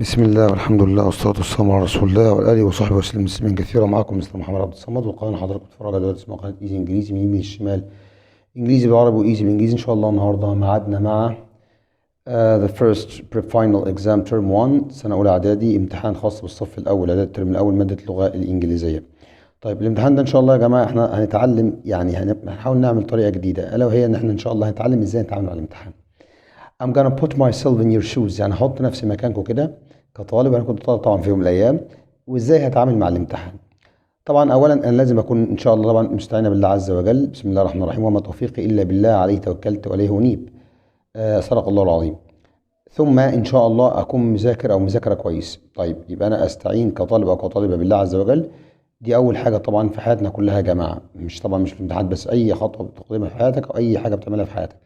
بسم الله والحمد لله والصلاة والسلام على رسول الله وآله وصحبه وسلم تسليما كثيرا. معكم مستر محمد عبد الصمد، وقناة حضرتك بتتفرج على دلوقتي اسمها قناة ايزي انجليزي، من اليمين للشمال، انجليزي بالعربي وايزي بالانجليزي. ان شاء الله النهارده ميعادنا مع the first pre-final exam term 1 سنة أولى إعدادي، امتحان خاص بالصف الأول إعدادي الترم الأول مادة اللغة الإنجليزية. طيب الامتحان ده إن شاء الله يا جماعة احنا هنتعلم، يعني هنحاول نعمل طريقة جديدة، ألا وهي إن احنا إن شاء الله هنتعلم إزاي نتعامل مع الامتحان. I'm gonna put myself in your shoes، يعني احط نفسي مكانكم كده كطالب. انا كنت طالب طبعا في يوم من الايام، وازاي هتعامل مع الامتحان. طبعا اولا انا لازم اكون ان شاء الله طبعا مستعين بالله عز وجل. بسم الله الرحمن الرحيم، وما توفيقي الا بالله، عليه توكلت واليه انيب. صدق الله العظيم. ثم ان شاء الله اكون مذاكر او مذاكره كويس. طيب يبقى انا استعين كطالب او كطالبه بالله عز وجل. دي اول حاجه طبعا في حياتنا كلها يا جماعه، مش طبعا مش في الامتحان بس، اي خطوه بتقدمها في حياتك او اي حاجه بتعملها في حياتك.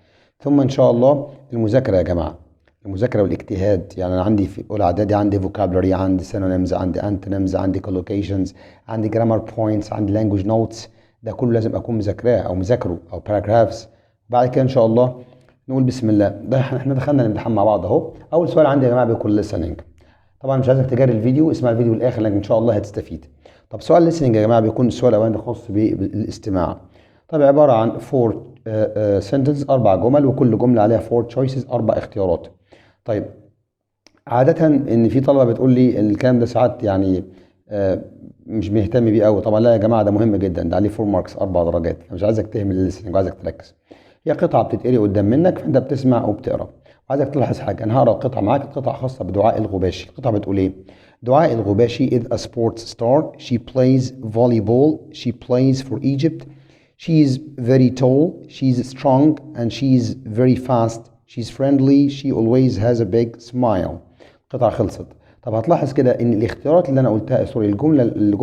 ثم ان شاء الله المذاكره يا جماعه، المذاكره والاجتهاد. يعني انا عندي في اولى اعدادي عندي vocabulary، عندي synonyms، عندي antonyms، عندي collocations، عندي grammar points، عندي language notes. ده كله لازم اكون مذاكراه او مذاكره او paragraphs. بعد كده ان شاء الله نقول بسم الله. ده احنا دخلنا الامتحان مع بعض اهو. اول سؤال عندي يا جماعه بيكون listening. طبعا مش عايزك تجاري الفيديو، اسمع الفيديو للاخر لان ان شاء الله هتستفيد. طب سؤال listening يا جماعه بيكون السؤال الاولاني خاص بالاستماع. طب عباره عن 4 sentences، 4 جمل، وكل جمله عليها 4 choices، 4 اختيارات. طيب عاده ان في طلبه بتقول لي الكلام ده ساعات يعني مش مهتم بيه قوي. طبعا لا يا جماعه، ده مهم جدا، ده عليه 4 ماركس، 4 درجات. فمش عايزك تهمل الليسننج وعايزك تركز. هي قطعه بتتقري قدام منك، فانت بتسمع وبتقرا. وعايزك تلاحظ حاجه، انا هقرا القطعه معاك، القطعه خاصه بدعاء الغباشي. القطعه بتقول ايه؟ دعاء الغباشي is a sports star. She plays volleyball. She plays for Egypt. She is very tall. She's strong and she's very fast. She's friendly. She always has a big smile. القطعه خلصت. طب هتلاحظ كده ان الاختيارات اللي انا قلتها، سوري، الجمل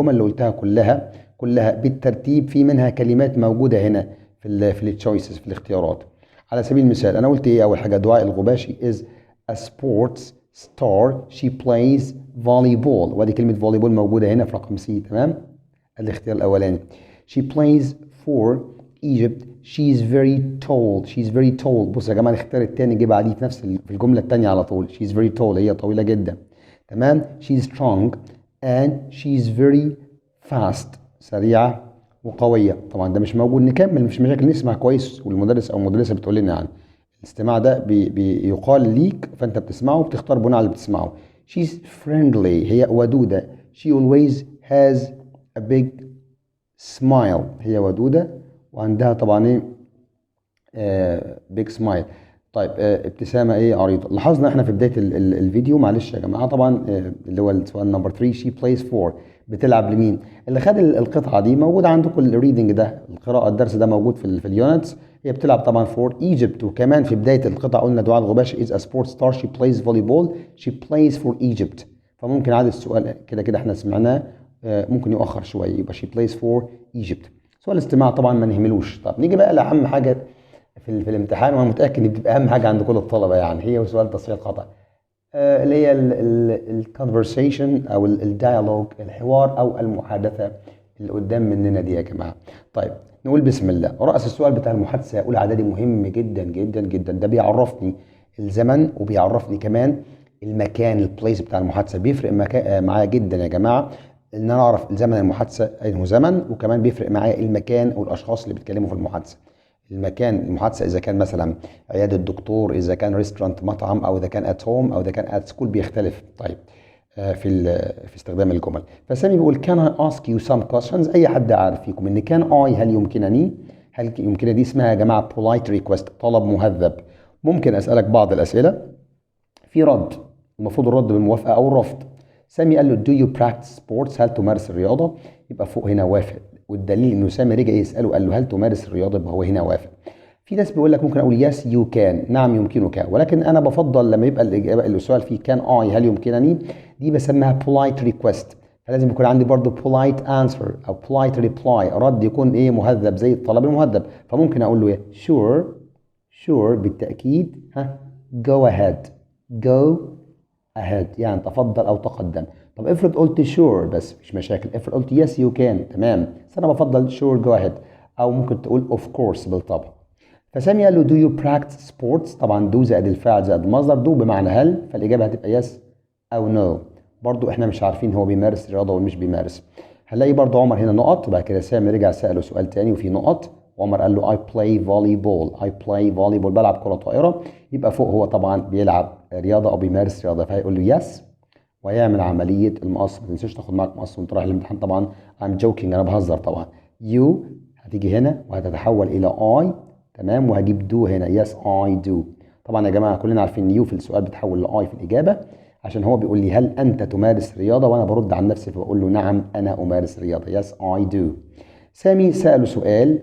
اللي قلتها كلها بالترتيب، في منها كلمات موجوده هنا في التشويسز، في الاختيارات. على سبيل المثال انا قلت ايه؟ اول حاجه دعاء الغباشي is a sports star. She plays volleyball، وادي كلمه volleyball موجوده هنا في رقم سي. تمام، الاختيار الاولاني. She plays for Egypt. She's very tall. She's very tall. بص يا جماعه، الاختيار الثاني جه بعديه في نفس في الجمله الثانيه على طول. She's very tall، هي طويله جدا. تمام. She's strong and she's very fast، سريعه وقويه. طبعا ده مش موجود، نكمل، مش مشاكل، نسمع كويس والمدرس او المدرسه بتقول لنا يعني. الاستماع ده بيقال ليك، فانت بتسمعه وبتختار بناء على اللي بتسمعه. She's friendly، هي ودوده. She always has a big smile، هي ودودة وعندها طبعا ايه؟ بيج سمايل. طيب ابتسامة ايه؟ عريضة. لاحظنا احنا في بداية الفيديو، معلش يا جماعة طبعا، اللي هو السؤال نمبر 3، شي بلايز فور، بتلعب لمين؟ اللي خد القطعة دي موجودة عندكم، الريدنج ده، القراءة، الدرس ده موجود في اليونتس. هي بتلعب طبعا فور ايجيبت. وكمان في بداية القطعة قلنا دعاء الغباشي از ا سبورت ستار. شي بلايز فوليبول. شي بلايز فور ايجيبت. فممكن عادي السؤال كده احنا سمعناه، ممكن يؤخر شويه، يبقى شي بلايز فور ايجيبت. سؤال الاستماع طبعا ما نهملوش. طب نيجي بقى لاهم حاجه في الامتحان، وانا متاكد ان بتبقى اهم حاجه عند كل الطلبه، يعني هي سؤال تصحيح خطا. اللي هي الكونفرسيشن او الديالوج، الحوار او المحادثه اللي قدام مننا دي يا جماعه. طيب نقول بسم الله. راس السؤال بتاع المحادثه اولى اعدادي مهم جدا جدا جدا. ده بيعرفني الزمن وبيعرفني كمان المكان، البليس بتاع المحادثه. بيفرق معايا جدا يا جماعه ان انا اعرف زمن المحادثه انه زمن، وكمان بيفرق معايا المكان او الاشخاص اللي بيتكلموا في المحادثه. المكان المحادثه اذا كان مثلا عياده دكتور، اذا كان ريستورانت مطعم، او اذا كان ات هوم، او اذا كان ات سكول، بيختلف. طيب في استخدام الجمل. فسامي بيقول كان I ask you some questions. اي حد عارف فيكم ان كان I هل يمكنني، هل يمكن دي اسمها يا جماعه polite request، طلب مهذب. ممكن اسالك بعض الاسئله في رد، المفروض الرد بالموافقه او الرفض. سامي قال له do you practice sports، هل تمارس الرياضه؟ يبقى فوق هنا وافق، والدليل انه سامي رجع يساله قال له هل تمارس الرياضه، يبقى هو هنا وافق. في ناس بيقول لك ممكن اقول yes you can، نعم يمكنك، ولكن انا بفضل لما يبقى الاجابه السؤال فيه كان I هل يمكنني، دي بسميها polite request. فلازم يكون عندي برضو polite answer او polite reply، رد يكون ايه؟ مهذب، زي الطلب المهذب. فممكن اقول له ايه؟ sure، sure بالتاكيد، ها، go ahead، go ahead يعني تفضل او تقدم. طب افرض قلت sure بس، مش مشاكل. افرض قلت yes you can، تمام، بس انا بفضل sure go ahead. او ممكن تقول of course بالطبع. فسامي قال له do you practice sports، طبعا do زائد الفاعل زائد المصدر، do بمعنى هل، فالاجابه هتبقى yes او نو. برضو احنا مش عارفين هو بيمارس رياضه ولا مش بيمارس. هنلاقي برضو عمر هنا نقط، وبعد كده سامي رجع ساله سؤال تاني وفي نقط، وعمر قال له I play volleyball. I play volleyball، بلعب كره طائره. يبقى فوق هو طبعا بيلعب رياضه او بيمارس رياضه، فهيقول له يس ويعمل عمليه المقص. ما تنساش تاخد معاك مقص وانت رايح الامتحان طبعا. I'm joking، انا بهزر طبعا. يو هتيجي هنا وهتتحول الى I، تمام، وهجيب دو هنا. يس I do. طبعا يا جماعه كلنا عارفين يو في السؤال بتحول لاي في الاجابه، عشان هو بيقول لي هل انت تمارس رياضه، وانا برد عن نفسي فبقول له نعم انا امارس رياضه. يس اي دو. سامي ساله سؤال،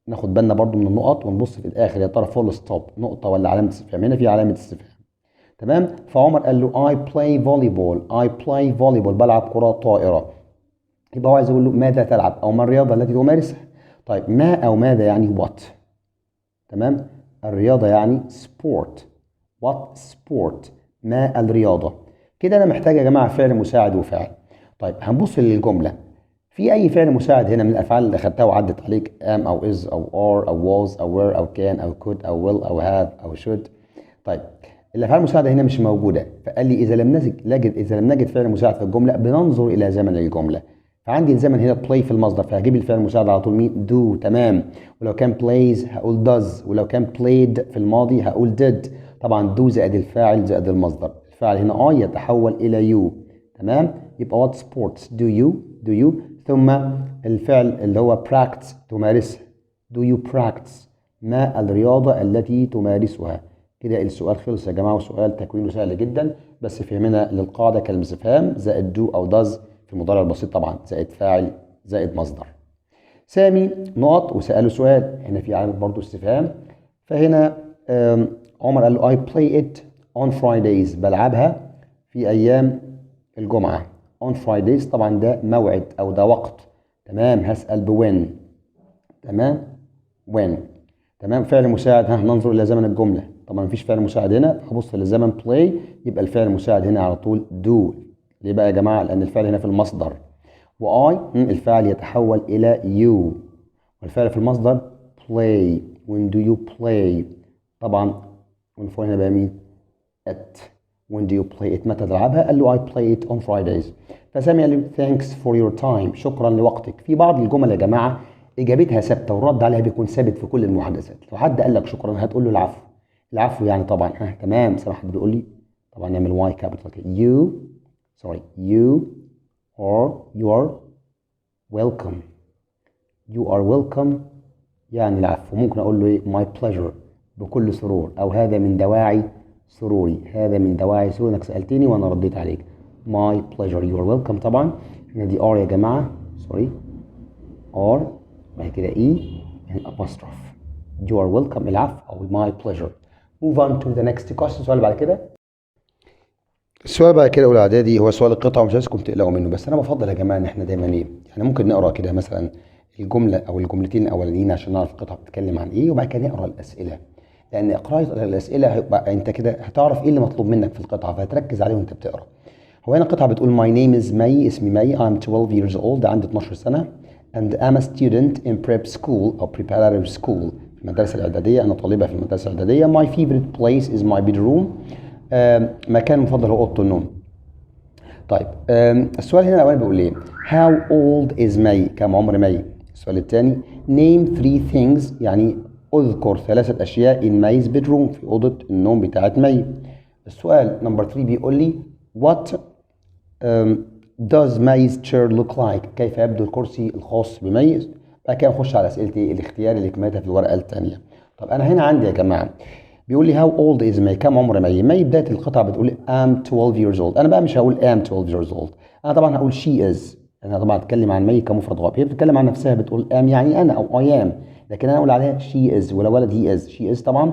ناخد بالنا برضو من النقط ونبص في الاخر يا ترى فول ستوب نقطه ولا علامه استفهام. هنا في علامه استفهام، تمام. فعمر قال له I play volleyball. I play volleyball، بلعب كره طائره. يبقى هو عايز يقول له ماذا تلعب او ما الرياضه التي تمارسها. طيب ما او ماذا يعني what، تمام. الرياضه يعني sport. what sport، ما الرياضه. كده انا محتاج يا جماعه فعل مساعد وفعل. طيب هنبص للجمله، في اي فعل مساعد هنا من الافعال اللي اخدتها وعدت عليك، am او is او are او was او were او can او could او will او have او should. طيب الافعال المساعده هنا مش موجوده، فقال لي اذا لم نجد فعل مساعد في الجمله بننظر الى زمن الجمله. فعندي الزمن هنا play في المصدر، فهجيب الفعل المساعد على طول مين؟ do، تمام. ولو كان plays هقول does، ولو كان played في الماضي هقول did. طبعا do زائد الفاعل زائد المصدر، الفاعل هنا I يتحول الى you، تمام. يبقى what sports do you ثم الفعل اللي هو practice تمارسها. do you practice، ما الرياضة التي تمارسها. كده السؤال خلص يا جماعة، وسؤال تكوينه سهل جدا، بس فهمنا للقاعدة كلمة استفهام زائد do أو does في المضارع البسيط طبعا، زائد فاعل زائد مصدر. سامي نقط وسأله سؤال، هنا في علامة برضو استفهام. فهنا عمر قال له I play it on Fridays، بلعبها في أيام الجمعة. on Fridays طبعا ده موعد أو ده وقت، تمام. هسأل بوين، تمام، when، تمام. فعل مساعد ننظر إلى زمن الجملة، طبعا مفيش فعل مساعد هنا، هبص للزمن play، يبقى الفعل المساعد هنا على طول do. ليه بقى يا جماعة؟ لأن الفعل هنا في المصدر، وI الفعل يتحول إلى you، والفعل في المصدر play. when do you play، طبعا والفعل هنا بقى مين؟ it. when do you play it، متى تلعبها؟ قال له I play it on Fridays. فسامي قال له thanks for your time، شكرا لوقتك. في بعض الجمل يا جماعة إجابتها ثابتة والرد عليها بيكون ثابت في كل المحادثات. لو حد قال لك شكرا هتقول له العفو. العفو يعني طبعا تمام. سامع حد بيقول لي طبعا نعمل واي كابيتال كده، you are welcome. you are welcome يعني العفو. ممكن اقول له ايه؟ my pleasure، بكل سرور، او هذا من دواعي سروري. هذا من دواعي سروري، انك سالتني وانا رديت عليك. my pleasure you are welcome. طبعا هنا دي ار يا جماعه، سوري، ار بعد كده اي يعني apostrophe. you are welcome العفو او my pleasure. move on to the next question. السؤال بعد كده، السؤال بعد كده اولى اعدادي، هو سؤال القطعه ومش عايزكم تقلقوا منه، بس انا بفضل يا جماعه ان احنا دايما ايه، يعني ممكن نقرا كده مثلا الجمله او الجملتين الاولانيين عشان نعرف القطعه بتتكلم عن ايه، وبعد كده نقرا الاسئله. لان قراءه الاسئله هيبقى انت كده هتعرف ايه اللي مطلوب منك في القطعه، فهتركز عليه وانت بتقرا. هو هنا القطعه بتقول my name is May، اسمي مي. I'm 12 years old، عندي 12 سنه. and I'm a student in prep school أو preparatory school، في المدرسة الإعدادية. أنا طالبة في المدرسة الإعدادية. my favorite place is my bedroom، مكان مفضل هو أوضة النوم. طيب السؤال هنا الأولاني بيقول إيه؟ how old is May، كم عمر مي. السؤال الثاني name 3 things، يعني اذكر 3 أشياء in May's bedroom، في أوضة النوم بتاعت مي. السؤال نمبر 3 بيقول لي what does May's chair look like، كيف يبدو الكرسي الخاص بمي. بعد كده نخش على اسئلتي الاختيار اللي كملتها في الورقه الثانيه. طب انا هنا عندي يا جماعه بيقول لي how old is May، كم عمر مي. مي بدايه القطعه بتقول I'm 12 years old، انا بقى مش هقول am 12 years old، انا طبعا هقول she is. انا طبعا هتكلم عن مي كمفرد غائب، هي بتتكلم عن نفسها بتقول am يعني انا او I am، لكن انا اقول عليها she is. ولا ولد he is، she is طبعا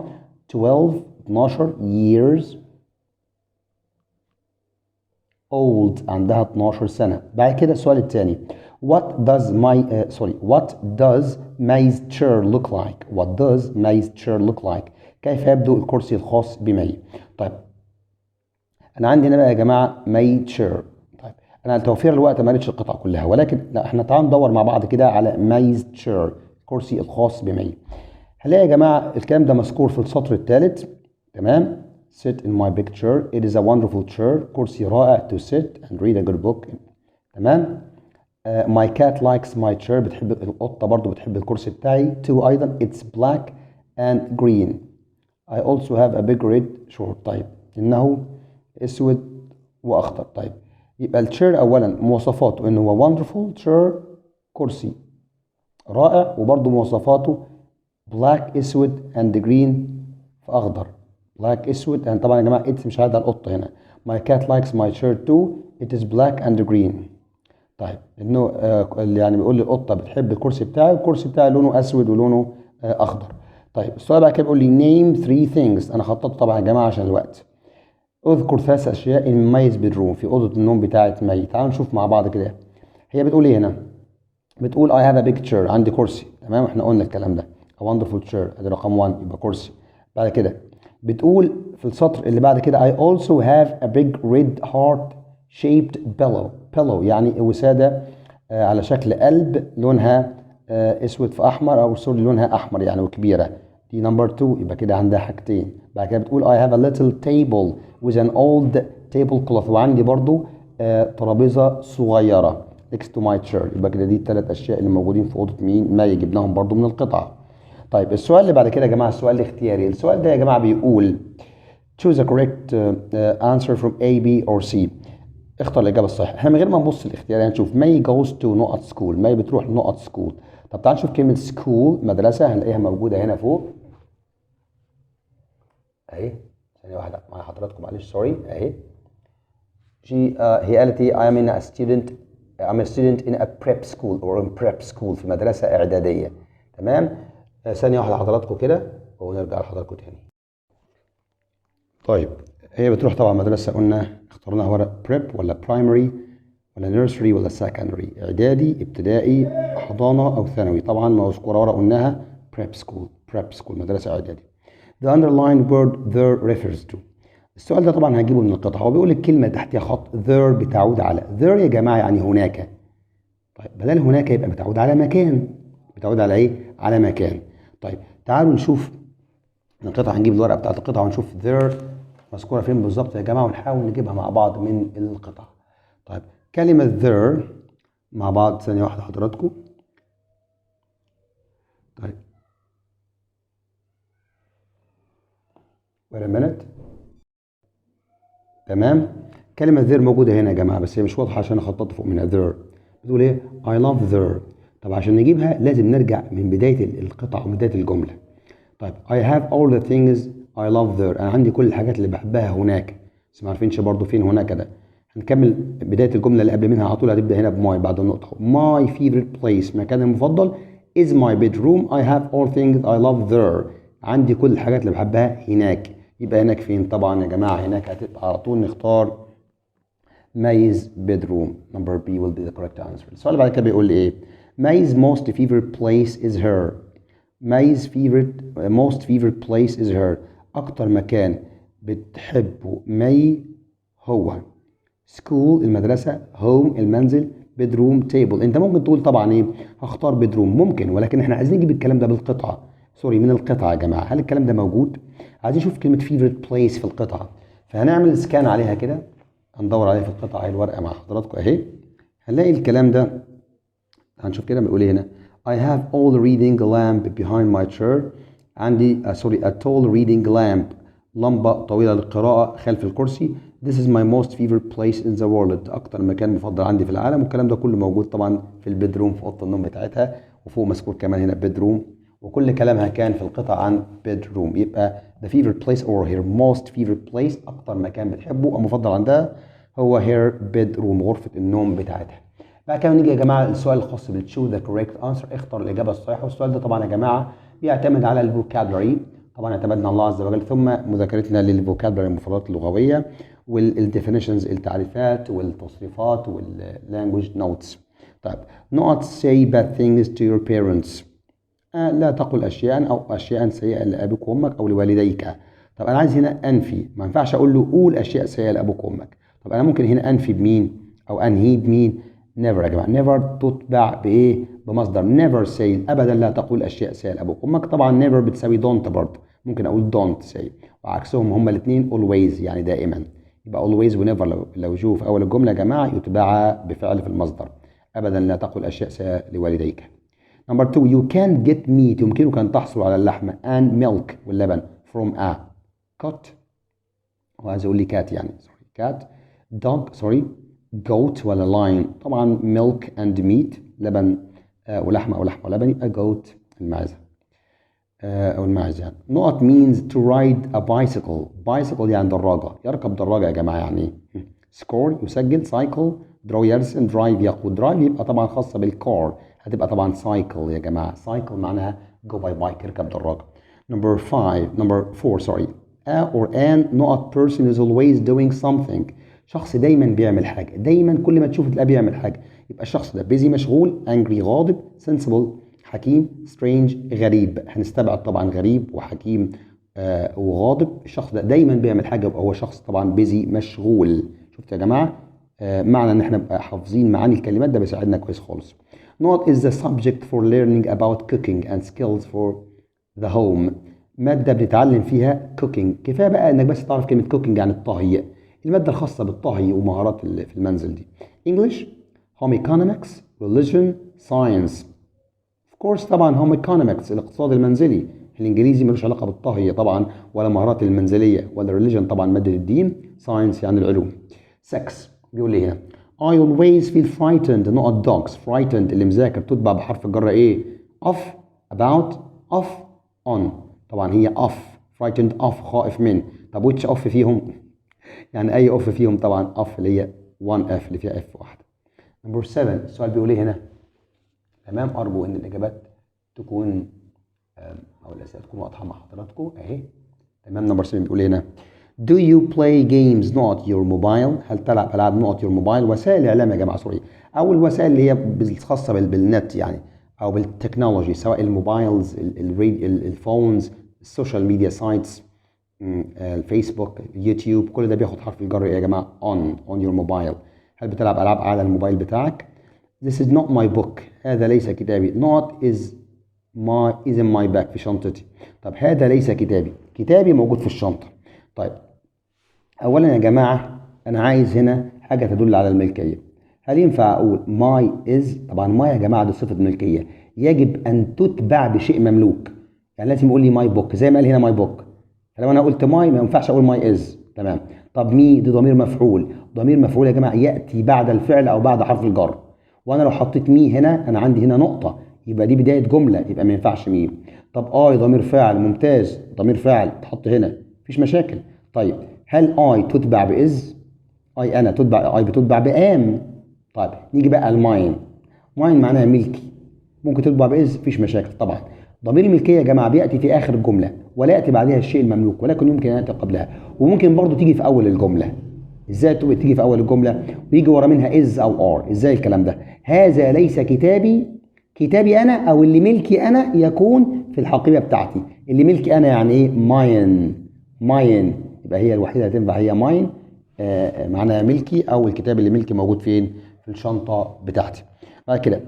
12 years old، عندها 12 سنة. بعد كده السؤال الثاني what does May's chair look like، what does May's chair look like، كيف يبدو الكرسي الخاص بمي. طيب أنا عندي هنا بقى يا جماعة May chair. طيب أنا لتوفير الوقت ما قريتش القطعة كلها، ولكن لا احنا تعالوا ندور مع بعض كده على May's chair، الكرسي الخاص بمي. هنلاقي يا جماعة الكلام ده مذكور في السطر الثالث، تمام. sit in my big chair. It is a wonderful chair. كرسي رائع to sit and read a good book. تمام. My cat likes my chair. بتحب القطة برضو بتحب الكرسي بتاعي. Too أيضا. It's black and green. I also have a big red short. طيب إنه أسود وأخضر. طيب يبقى الشير أولا مواصفاته إنه هو wonderful chair كرسي رائع، وبرضو مواصفاته black أسود and green فأخضر. black أسود يعني طبعا يا جماعة it's مش هذا القطة هنا. My cat likes my chair too. It is black and green. طيب انه يعني بيقول لي القطه بتحب الكرسي بتاعي، والكرسي بتاعي لونه اسود ولونه اخضر. طيب السؤال بعد كده بيقول لي name 3 things. انا خططت طبعا يا جماعه عشان الوقت. اذكر 3 اشياء in May's bedroom في اوضه النوم بتاعه مي. تعالوا نشوف مع بعض كده. هي بتقول ايه هنا؟ بتقول I have a big chair. عندي كرسي. تمام احنا قلنا الكلام ده. a wonderful chair ادي رقم 1 يبقى كرسي. بعد كده بتقول في السطر اللي بعد كده I also have a big red heart shaped pillow يعني وسادة على شكل قلب لونها اسود في احمر، او سوري لونها احمر يعني وكبيرة. دي نمبر 2 يبقى كده عندها حاجتين. بعد كده بتقول I have a little table with an old tablecloth. وعندي برضو ترابيزة صغيرة next to my chair. يبقى كده دي الثلاث اشياء اللي موجودين في اوضة مين؟ ما جبناهم برضو من القطعة. طيب السؤال اللي بعد كده يا جماعة السؤال الاختياري. السؤال ده يا جماعة بيقول choose a correct answer from A, B or C. اختار الإجابة الصحيحة. احنا من غير ما نبص الاختيار هنشوف May goes to نقط school. May بتروح لنقط school. طب تعال نشوف كلمة school مدرسة هنلاقيها موجودة هنا فوق. أهي ثانية واحدة مع حضراتكم معلش سوري أهي. هي قالت إيه؟ I'm a student in a prep school or in prep school في مدرسة إعدادية. تمام؟ ثانية واحدة حضراتكم كده ونرجع لحضراتكم تاني. طيب هي بتروح طبعا مدرسة قلنا اخترناها ورق بريب ولا برايمري ولا نيرسري ولا سكندري، اعدادي ابتدائي حضانة او ثانوي. طبعا مذكورة ورق قلناها بريب سكول مدرسة اعدادي. The underlined word there refers to. السؤال ده طبعا هنجيبه من القطعة. هو بيقول الكلمة تحتها خط there بتعود على there يا جماعة يعني هناك. طيب بدل هناك يبقى بتعود على مكان. بتعود على ايه؟ على مكان. طيب تعالوا نشوف القطعة. هنجيب الورقة بتاعت القطعة ونشوف there مذكورة فين بالظبط يا جماعة ونحاول نجيبها مع بعض من القطعة. طيب كلمة there مع بعض ثانية واحدة حضراتكم. طيب wait a minute. تمام كلمة there موجودة هنا يا جماعة بس هي مش واضحة عشان خططت فوق منها there. بتقول ايه؟ I love there. طب عشان نجيبها لازم نرجع من بداية القطعة ومن بداية الجملة. طيب I have all the things I love there. أنا عندي كل الحاجات اللي بحبها هناك. بس ما عارفينش برضو فين هناك ده. هنكمل بداية الجملة اللي قبل منها على طول هتبدأ هنا بماي بعد النقطة. My favorite place مكاني المفضل is my bedroom. I have all things I love there. عندي كل الحاجات اللي بحبها هناك. يبقى هناك فين؟ طبعا يا جماعة هناك هتبقى على طول نختار May's bedroom. Number B will be the correct answer. السؤال اللي بعد كده بيقول لي إيه؟ May's most favorite place is her. May's most favorite place is her. أكتر مكان بتحبه ماي هو school المدرسة، home المنزل، bedroom table. أنت ممكن تقول طبعا إيه؟ هختار bedroom ممكن، ولكن إحنا عايزين نجيب الكلام ده بالقطعة. سوري من القطعة يا جماعة. هل الكلام ده موجود؟ عايزين نشوف كلمة favorite place في القطعة. فهنعمل سكان عليها كده. هندور عليها في القطعة. هي الورقة مع حضراتكم أهي. هنلاقي الكلام ده. هنشوف كده بيقول إيه هنا. I have all reading lamp behind my chair. عندي a tall reading lamp لمبة طويلة للقراءة خلف الكرسي. This is my most favorite place in the world. أكتر مكان مفضل عندي في العالم. والكلام ده كله موجود طبعا في البيدروم في أوضة النوم بتاعتها وفوق مذكور كمان هنا bedroom. وكل كلامها كان في القطعة عن bedroom. يبقى the favorite place or her most favorite place أكتر مكان بتحبه أو مفضل عندها هو her bedroom غرفة النوم بتاعتها. بعد كده نيجي يا جماعه السؤال الخاص بالتشو ذا كوريكت انسر. اختر الاجابه الصحيحه. والسؤال ده طبعا يا جماعه بيعتمد على الفوكابلري. طبعا اعتمدنا الله عز وجل ثم مذاكرتنا للفوكابلري المفردات اللغويه والديفينيشنز التعريفات والتصريفات واللانجوج نوتس. طيب not say bad things to your parents. لا تقل اشياء سيئه لابوك وامك او لوالديك. طب انا عايز هنا انفي. ما ينفعش اقول له قول اشياء سيئه لابوك وامك. طب انا ممكن هنا انفي بمين او انهي بمين؟ never يا جماعه. never تتبع بايه؟ بمصدر never say. ابدا لا تقول اشياء سيئه لابوك وامك. طبعا never بتساوي don't برضه. ممكن اقول don't say، وعكسهم هما الاثنين always يعني دائما. يبقى always و never لو جوا في اول الجمله يا جماعه يتبعها بفعل في المصدر. ابدا لا تقل اشياء سيئه لوالديك. نمبر 2 you can get meat، يمكنك ان تحصل على اللحم and milk واللبن from a cat، وعايز اقول لي كات يعني cat dog goat ولا lion. طبعا milk and meat لبن ولحمه او لحمه ولبن، يبقى goat المعزه او الماعز يعني. نقط means to ride a bicycle يعني دراجه، يركب دراجه يا جماعه يعني. score يسجل، cycle draw يرسم، drive يقود. drive يبقى طبعا خاصه بالكار، هتبقى طبعا cycle يا جماعه. cycle معناها go by bike، يركب دراجه. number 4 a or an نقط person is always doing something، شخص دايما بيعمل حاجه، دايما كل ما تشوفه تلاقيه بيعمل حاجه، يبقى الشخص ده busy مشغول، angry غاضب، sensible حكيم، strange غريب. هنستبعد طبعا غريب وحكيم وغاضب. الشخص ده دايما بيعمل حاجه، يبقى هو شخص طبعا busy مشغول. شفت يا جماعه؟ معنى ان احنا نبقى حافظين معاني الكلمات ده بيساعدنا كويس خالص. نقط is the subject for learning about cooking and skills for the home، مادة بنتعلم فيها cooking. كفاية بقى انك بس تعرف كلمة cooking يعني الطهي، المادة الخاصة بالطهي ومهارات في المنزل دي. English home economics religion science. of course طبعا home economics الاقتصاد المنزلي. الانجليزي ملوش علاقة بالطهي طبعا ولا مهارات المنزلية، ولا religion طبعا مادة الدين، science يعني العلوم. 6 بيقول لي هنا I always feel frightened نقط dogs. frightened اللي مذاكر تتبع بحرف الجر ايه؟ of about of on. طبعا هي of frightened of خائف من. طب which of فيهم؟ يعني اي of فيهم؟ طبعا of اللي هي 1 f اللي فيها f واحده. نمبر 7 السؤال بيقول ايه هنا؟ تمام، ارجو ان الاجابات تكون او الاسئله تكون واضحه مع حضراتكم اهي. تمام. نمبر 7 بيقول ايه هنا؟ Do you play games not your mobile؟ هل تلعب العاب not your mobile؟ وسائل الاعلام يا جماعه سوري، او الوسائل اللي هي الخاصه بالنت يعني او بالتكنولوجي، سواء الموبايلز الفونز السوشيال ميديا سايتس الفيسبوك اليوتيوب، كل ده بياخد حرف الجر يا جماعه on your mobile. هل بتلعب العاب على الموبايل بتاعك؟ This is not my book، هذا ليس كتابي. not is in my bag في شنطتي. طب هذا ليس كتابي، كتابي موجود في الشنطه. طيب اولا يا جماعه انا عايز هنا حاجه تدل على الملكيه. هل ينفع اقول my is؟ طبعا my يا جماعه دي صفه ملكيه، يجب ان تتبع بشيء مملوك، يعني لازم يقول لي my book زي ما قال هنا my book. فلو انا قلت my ما ينفعش اقول my is. تمام. طب مي دي ضمير مفعول، ضمير مفعول يا جماعه ياتي بعد الفعل او بعد حرف الجر، وانا لو حطيت مي هنا انا عندي هنا نقطه، يبقى دي بدايه جمله، يبقى ما ينفعش مي. طب ضمير فاعل، ممتاز، ضمير فاعل تحط هنا مفيش مشاكل. طيب هل تتبع بإز؟ أنا تتبع بتتبع بآم. طيب نيجي بقى الماين. ماين معناها ملكي، ممكن تتبع بإز مفيش مشاكل طبعا. ضمير الملكية يا جماعة بيأتي في آخر الجملة ولا يأتي بعدها الشيء المملوك، ولكن يمكن أن يأتي قبلها، وممكن برضو تيجي في أول الجملة. إزاي تيجي في أول الجملة ويجي ورا منها إز أو آر؟ إزاي الكلام ده؟ هذا ليس كتابي، كتابي أنا أو اللي ملكي أنا يكون في الحقيبة بتاعتي. اللي ملكي أنا يعني إيه؟ ماين يبقى هي الوحيدة اللي تنفع هي ماين، معناها ملكي، أو الكتاب اللي ملكي موجود فين؟ في الشنطة بتاعتي. بعد كده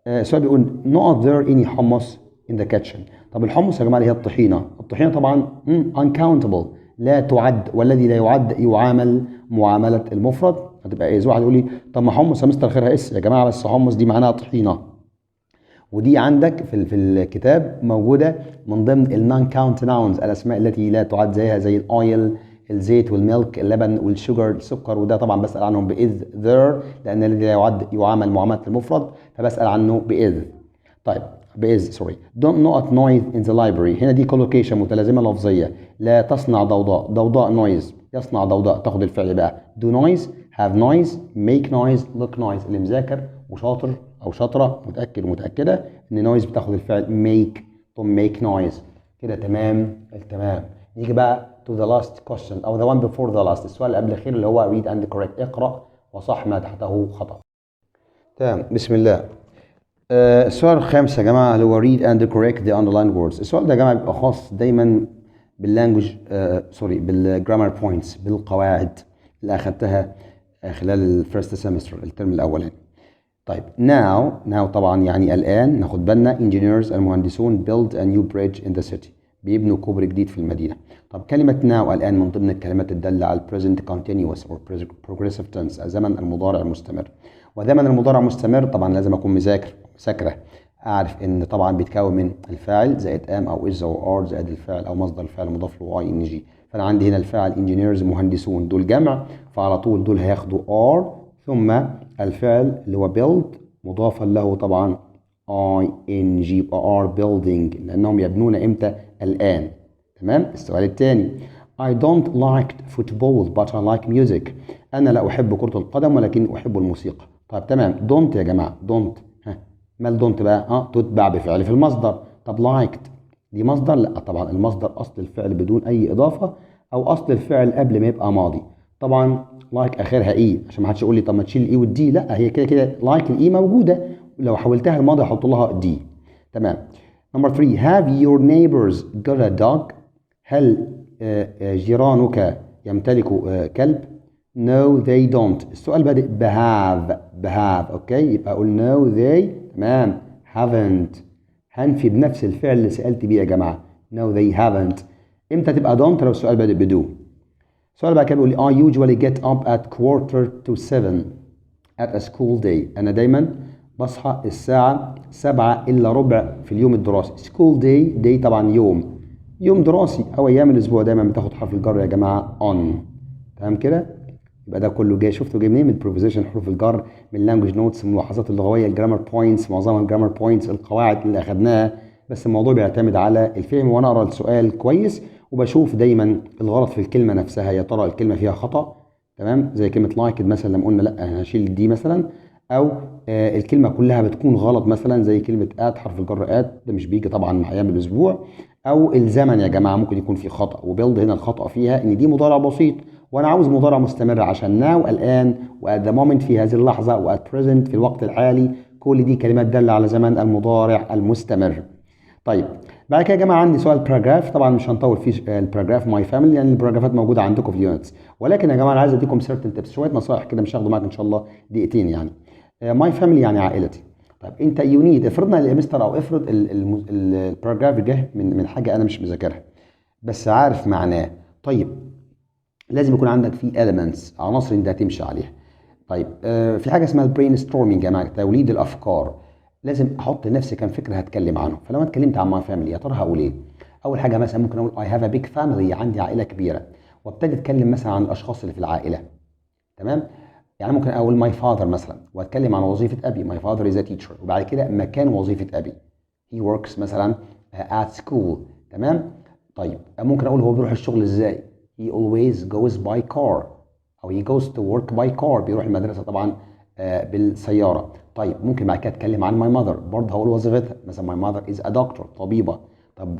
السؤال بيقول not there any hummus in the kitchen. طب الحمص يا جماعة اللي هي الطحينة، الطحينة طبعا uncountable لا تعد، والذي لا يعد يعامل معاملة المفرد، هتبقى إيه؟ واحد يقول لي طب ما حمص يا مستر خيرها اس يا جماعة، بس حمص دي معناها طحينة، ودي عندك في الكتاب موجودة من ضمن النون كاونت ناونز، الأسماء التي لا تعد، زيها زي الأويل الزيت والميلك اللبن والشوجر السكر، وده طبعا بسأل عنهم بإذ there، لأن الذي لا يعد يعامل معاملة المفرد فبسأل عنه بإذ. طيب بإذ سوري. don't not noise in the library، هنا دي كولوكيشن متلازمة لفظية، لا تصنع ضوضاء. ضوضاء noise، يصنع ضوضاء تاخد الفعل بقى do noise have noise make noise look noise. اللي مذاكر وشاطر او شاطره متاكد ومتاكده ان نويز بتاخد الفعل make to make noise كده. تمام التمام. نيجي بقى to the last question او the one before the last، السؤال اللي قبل الاخير اللي هو read and correct، اقرا وصح ما تحته خطا. تمام بسم الله. السؤال الخامس يا جماعه اللي هو read and correct the underlined words. السؤال ده يا جماعه بيبقى خاص دايما باللانجوج سوري بالجرامر بوينتس، بالقواعد اللي اخذتها خلال الفيرست سيمستر الترم الاولاني. طيب now طبعا يعني الآن ناخد بالنا engineers المهندسون build a new bridge in the city، بيبنوا كوبري جديد في المدينة. طب كلمة now الآن من ضمن الكلمات الدالة على present continuous or progressive tense، الزمن المضارع المستمر. وزمن المضارع المستمر طبعا لازم أكون مذاكرة، أعرف إن طبعا بيتكون من الفاعل زائد am أو is أو are زائد الفعل أو مصدر الفعل مضاف له ing. فأنا عندي هنا الفاعل engineers مهندسون، دول جمع، فعلى طول دول هياخدوا are، ثم الفعل اللي هو build مضافا له طبعا ing، يبقى are building، لأنهم يبنون إمتى؟ الآن. تمام. السؤال الثاني I don't like football but I like music. أنا لا أحب كرة القدم ولكن أحب الموسيقى. طيب تمام. don't يا جماعة don't، مال don't بقى؟ تتبع بفعل في المصدر. طب liked دي مصدر؟ لا طبعا، المصدر أصل الفعل بدون أي إضافة، أو أصل الفعل قبل ما يبقى ماضي. طبعا like آخرها إيه، عشان ما حدش يقول لي طب ما تشيل الإي والدي، لا هي كده كده like الإي موجودة، لو حولتها الماضي هحط لها دي. تمام. نمبر 3 have your neighbors got a dog. هل جيرانك يمتلكوا كلب؟ no they don't. السؤال بادئ بهاف اوكي، يبقى اقول no they. تمام. haven't هنفي بنفس الفعل اللي سألت بيه يا جماعة، no they haven't. امتى تبقى don't؟ لو السؤال بادئ بدو. السؤال بقى كده بيقول لي I usually get up at 6:45 at a school day. أنا دايما بصحى الساعة 7:15 في اليوم الدراسي. school day طبعا يوم دراسي أو أيام الأسبوع دايما بتاخد حرف الجر يا جماعة on. تمام كده؟ يبقى ده كله جاي، شفتوا جاي منين؟ من البروبوزيشن، حروف الجر، من اللانجوج نوتس، من الملاحظات اللغوية، الجرامر بوينتس، معظمها الجرامر بوينتس، القواعد اللي أخدناها. بس الموضوع بيعتمد على الفهم، وأنا أقرأ السؤال كويس وبشوف دايما الغلط في الكلمة نفسها، يا ترى الكلمة فيها خطأ. تمام. زي كلمة لايك مثلا لما قلنا لا أنا هشيل دي مثلا، أو الكلمة كلها بتكون غلط، مثلا زي كلمة آت، حرف الجر آت ده مش بيجي طبعا مع أيام الأسبوع. أو الزمن يا جماعة ممكن يكون فيه خطأ، وبيلد هنا الخطأ فيها إن دي مضارع بسيط، وانا عاوز مضارع مستمر عشان now الان، وات ذا مومنت في هذه اللحظه، وات بريزنت في الوقت الحالي. كل دي كلمات داله على زمن المضارع المستمر. طيب بعد كده يا جماعه عندي سؤال باراجراف، طبعا مش هنطول فيه الباراجراف ماي فاميلي لان الباراجرافات موجوده عندكم في اليونتس، ولكن يا جماعه انا عايز اديكم سيرتن تيبس، شويه نصائح كده، مش هاخده معاك ان شاء الله دقيقتين يعني. ماي فاميلي يعني عائلتي. طيب انت يونيد، افرضنا يا مستر او افرض الباراجراف جه من حاجه انا مش مذاكرها بس عارف معناه. طيب لازم يكون عندك فيه elements، عناصر انت هتمشي عليها. طيب في حاجه اسمها البرين ستورمنج يا جماعه، توليد الافكار. لازم احط لنفسي كام فكره هتكلم عنهم. فلو انا اتكلمت عن ماي فاميلي يا ترى هقول ايه؟ اول حاجه مثلا ممكن اقول I have a big family، عندي عائله كبيره، وابتدي اتكلم مثلا عن الاشخاص اللي في العائله. تمام. يعني ممكن اقول ماي فاذر مثلا واتكلم عن وظيفه ابي، ماي فاذر از تيتشر، وبعد كده مكان وظيفه ابي he works مثلا at school. تمام. طيب ممكن اقول هو بيروح الشغل ازاي، he always goes by car، او he goes to work by car، بيروح المدرسه طبعا بالسياره. طيب ممكن بعد كده اتكلم عن ماي ماذر، برضه هقول وظيفتها، مثلا ماي ماذر از ا دكتور، طبيبه. طب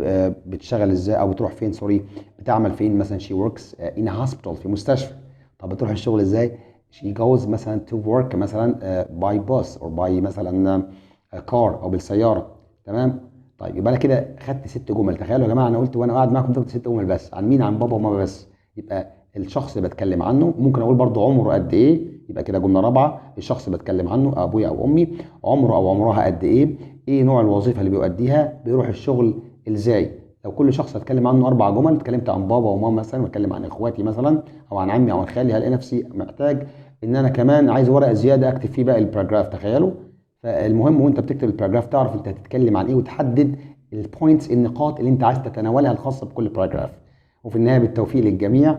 بتشتغل ازاي او بتروح فين، سوري بتعمل فين، مثلا she works in a hospital، في مستشفى. طب بتروح الشغل ازاي، she goes مثلا to work مثلا by bus or by مثلا car او بالسياره. تمام. طيب يبقى انا كده خدت 6 جمل. تخيلوا يا جماعه انا قلت وانا قاعد معاكم خدت 6 جمل بس، عن مين؟ عن بابا وماما بس. يبقى الشخص اللي بتكلم عنه، ممكن اقول برضه عمره قد ايه، يبقى كده جمله رابعه. الشخص اللي بتكلم عنه ابويا او امي، عمره او عمرها قد ايه، ايه نوع الوظيفه اللي بيؤديها، بيروح الشغل ازاي. لو كل شخص اتكلم عنه 4 جمل، اتكلمت عن بابا وماما مثلا، واتكلم عن اخواتي مثلا، او عن عمي او عن خالي، هلاقي نفسي محتاج ان انا كمان عايز ورقه زياده اكتب فيه باقي الباراجراف. تخيلوا. فالمهم وانت بتكتب الباراجراف تعرف انت هتتكلم عن ايه، وتحدد البوينتس، النقاط اللي انت عايز تتناولها الخاصه بكل باراجراف. وفي النهايه بالتوفيق للجميع.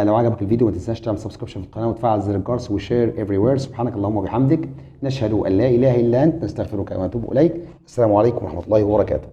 لو عجبك الفيديو ما تنساش تعمل سبسكريبشن في القناه وتفعل زر الجرس وشير افري وير. سبحانك اللهم وبحمدك، نشهد ان لا اله الا انت، نستغفرك ونتوب اليك. السلام عليكم ورحمه الله وبركاته.